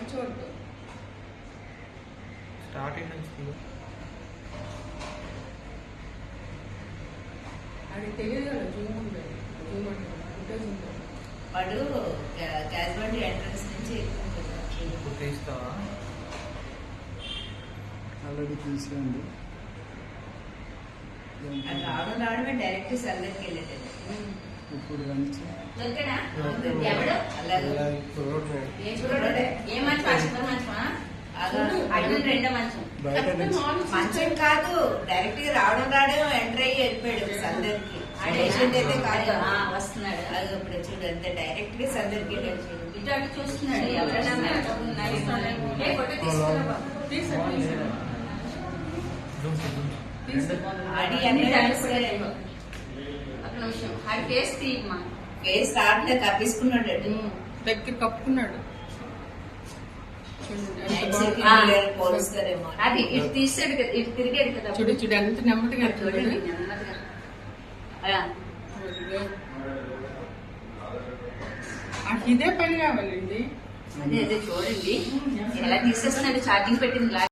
కూర్చోవద్దు. Starting నుంచి అది తెలియదు కదా, జూమ్ ఉంటుంది, జూమ్ ఉంటుంది, ఫుటేజ్ ఉంటుంది. వాడు క్యాజువాలిటీ ఎంట్రన్స్ నుంచి ఇప్పుడు తీస్తావా? ఆల్రెడీ తీసేయండి. అది రావడమే డైరెక్ట్ సెల్ దగ్గరికి వెళ్ళేది. ఇప్పుడు రండి. దొరికడా? ఎవడు? అలాగే ఏ మంచం? అసలు మంచమా? అడిగిన రెండో మంచం. మంచం కాదు, డైరెక్ట్ గా రావడం ఎంటర్ అయ్యి వెళ్ళిపోయాడు సెల్ దగ్గరికి. పేషెంట్ అయితే కాదు, వస్తున్నాడు. అది ఇప్పుడు చూడు, అంతే డైరెక్ట్ గా సెల్ దగ్గరికి వెళ్ళి ఇటు అటు చూస్తున్నాడు. ఎవరైనా అది అన్ని ఒక నిమిషం. అది ఫేస్ తీయమ్మా. ఫేస్ రావట్లే, కప్పించుకున్నాడు. దగ్గర కప్పుకున్నాడు. పోలుస్తారేమో. అది ఇటు తీసాడు కదా, ఇటు తిరిగాడు కదా. చూడు చూడు ఎంత నెమ్మదిగా చూడండి, నెమ్మదిగా. ఇదే పని కావాలండి. అదే అదే చూడండి ఎలా తీసేస్తున్నాడు. ఛార్జింగ్ పెట్టింది.